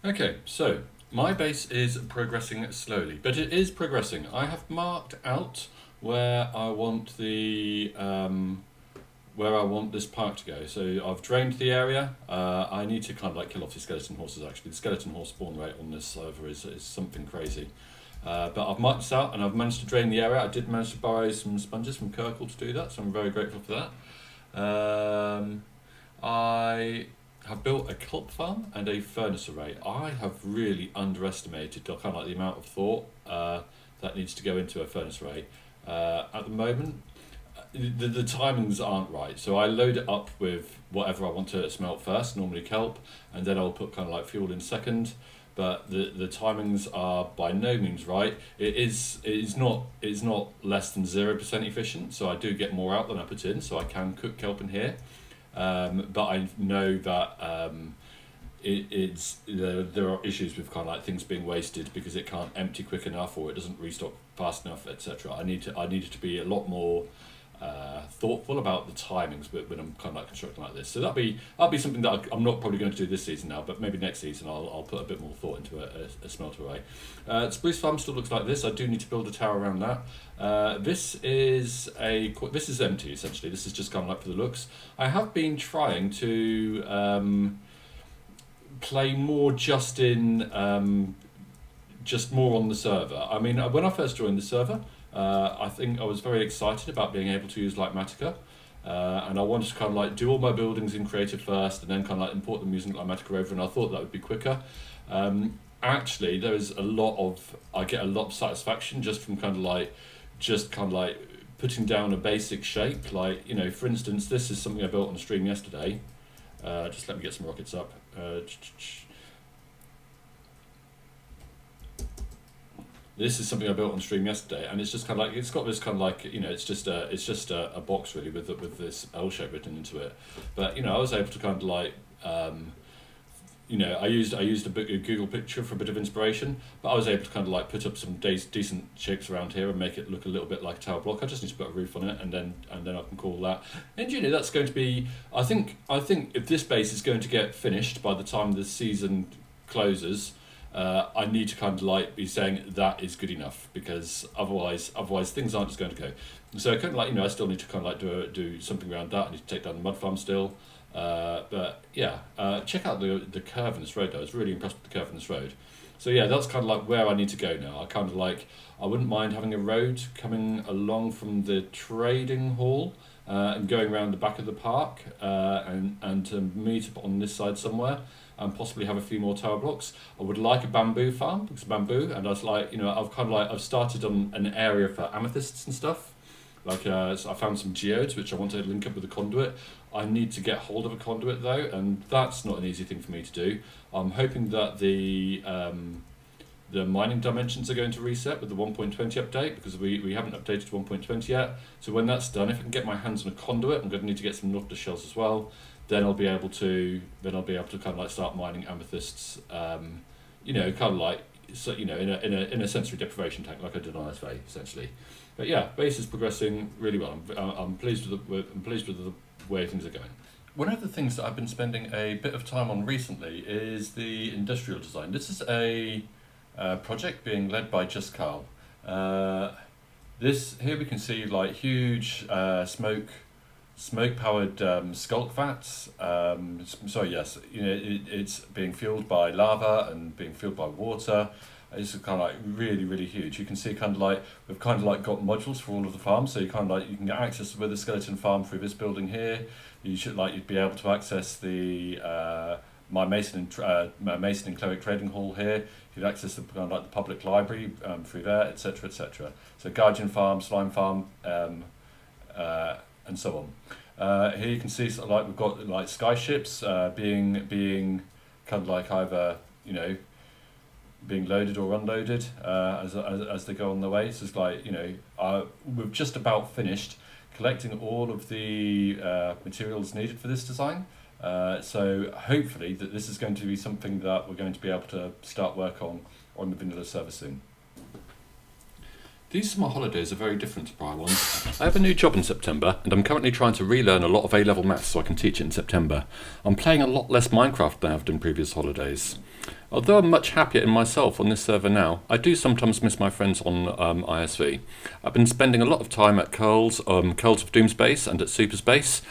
Okay, so my base is progressing slowly, but it is progressing. I have marked out where I want where I want this park to go. So I've drained the area. I need to kind of like kill off the skeleton horses. Actually, the skeleton horse spawn rate on this server is something crazy. But I've marked this out and I've managed to drain the area. I did manage to borrow some sponges from Kirkle to do that, so I'm very grateful for that. I have built a kelp farm and a furnace array. I have really underestimated kind of like the amount of thought that needs to go into a furnace array. At the moment, the timings aren't right. So I load it up with whatever I want to smelt first, normally kelp, and then I'll put kind of like fuel in second. But the timings are by no means right. It is not less than 0% efficient. So I do get more out than I put in. So I can cook kelp in here, but I know that there are issues with kind of like things being wasted because it can't empty quick enough or it doesn't restock fast enough, etc. I needed to be a lot more thoughtful about the timings, but when I'm kind of like constructing like this, so that'll be something that I'm not probably going to do this season now, but maybe next season I'll put a bit more thought into a smelter array. Spruce Farm still looks like this. I do need to build a tower around that. This is empty essentially. This is just kind of like for the looks. I have been trying to play more just more on the server. I mean, when I first joined the server, I think I was very excited about being able to use Litematica, and I wanted to kind of like do all my buildings in Creative first, and then kind of like import them using Litematica over, and I thought that would be quicker. Actually, I get a lot of satisfaction just from just kind of like putting down a basic shape. Like, for instance, this is something I built on the stream yesterday. Just let me get some rockets up. This is something I built on stream yesterday, and it's just kind of like it's got this kind of like it's just a box really with this L shape written into it. But I was able to kind of like I used a Google picture for a bit of inspiration, but I was able to kind of like put up some decent shapes around here and make it look a little bit like a tower block. I just need to put a roof on it, and then I can call that. And that's going to be. I think if this base is going to get finished by the time the season closes, I need to kind of like be saying that is good enough, because otherwise things aren't just going to go. So kind of like I still need to kind of like do something around that. I need to take down the mud farm still. But yeah, check out the curve in this road though. I was really impressed with the curve in this road. So yeah, that's kind of like where I need to go now. I wouldn't mind having a road coming along from the trading hall and going around the back of the park and to meet up on this side somewhere and possibly have a few more tower blocks. I would like a bamboo farm because bamboo, and I was like, I've started on an area for amethysts and stuff. So I found some geodes which I want to link up with a conduit. I need to get hold of a conduit though, and that's not an easy thing for me to do. I'm hoping that the mining dimensions are going to reset with the 1.20 update, because we haven't updated to 1.20 yet. So when that's done, if I can get my hands on a conduit, I'm going to need to get some Noctis shells as well. Then I'll be able to kind of like start mining amethysts. Kind of like in a sensory deprivation tank like I did on SV essentially. But yeah, base is progressing really well. I'm pleased with the way things are going. One of the things that I've been spending a bit of time on recently is the industrial design. This is a project being led by Just Carl. This here we can see like huge smoke powered skulk vats. It's being fueled by lava and being fueled by water. It's kind of like really, really huge. You can see kind of like we've kind of like got modules for all of the farms, so you can get access to the skeleton farm through this building here. You'd be able to access the my mason and cleric trading hall here. You'd access the kind of like the public library through there, etc., etc. So guardian farm, slime farm, and so on. Here you can see sort of like we've got like sky ships being kind of like either being loaded or unloaded as they go on their way. So it's like we've just about finished collecting all of the materials needed for this design. So hopefully that this is going to be something that we're going to be able to start work on the vanilla server soon. These summer holidays are very different to prior ones. I have a new job in September, and I'm currently trying to relearn a lot of A-level maths so I can teach it in September. I'm playing a lot less Minecraft than I have done previous holidays. Although I'm much happier in myself on this server now, I do sometimes miss my friends on ISV. I've been spending a lot of time at Curls of Doomspace and at Superspace.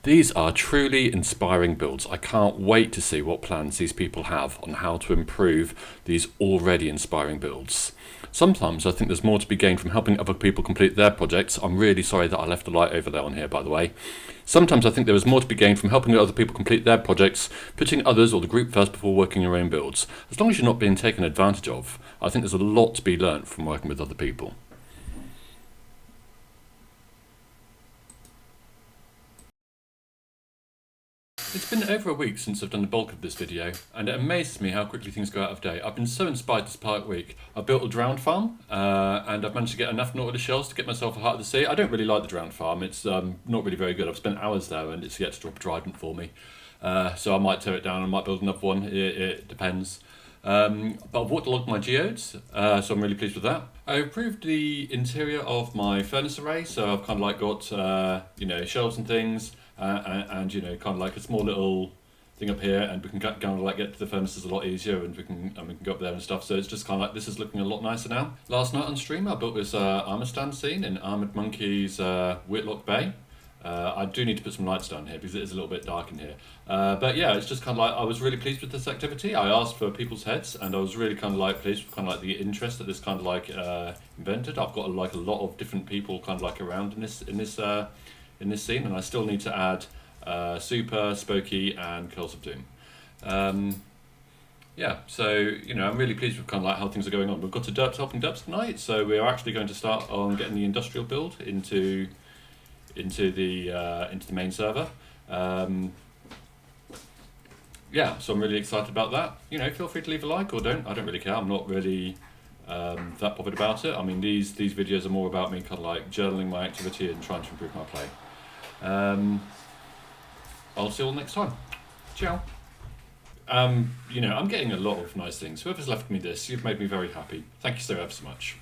These are truly inspiring builds. I can't wait to see what plans these people have on how to improve these already inspiring builds. Sometimes I think there's more to be gained from helping other people complete their projects. I'm really sorry that I left a light over there on here, by the way. Sometimes I think there is more to be gained from helping other people complete their projects, putting others or the group first before working your own builds. As long as you're not being taken advantage of, I think there's a lot to be learnt from working with other people. It's been over a week since I've done the bulk of this video, and it amazes me how quickly things go out of date. I've been so inspired this past week. I built a drowned farm, and I've managed to get enough Nautilus shells to get myself a Heart of the Sea. I don't really like the drowned farm, it's not really very good. I've spent hours there and it's yet to drop a trident for me. So I might tear it down, I might build another one, it depends. But I've waterlogged my geodes, so I'm really pleased with that. I improved the interior of my furnace array, so I've kind of like got shelves and things. And kind of like a small little thing up here, and we can kind of like get to the furnaces a lot easier, and we can go up there and stuff. So it's just kind of like this is looking a lot nicer now. Last night on stream, I built this armor stand scene in Armored Monkey's Whitlock Bay. I do need to put some lights down here because it is a little bit dark in here. But yeah, it's just kind of like I was really pleased with this activity. I asked for people's heads, and I was really kind of like pleased with kind of like the interest that this kind of like invented. I've got like a lot of different people kind of like around in this scene, and I still need to add Super, Spooky, and Curls of Doom. Yeah, so I'm really pleased with kind of like how things are going on. We've got a Derps helping Derps tonight, so we are actually going to start on getting the industrial build into the main server. Yeah, so I'm really excited about that. Feel free to leave a like or don't. I don't really care. I'm not really that bothered about it. I mean, these videos are more about me kind of like journaling my activity and trying to improve my play. I'll see you all next time. Ciao. I'm getting a lot of nice things. Whoever's left me this, you've made me very happy. Thank you so ever so much.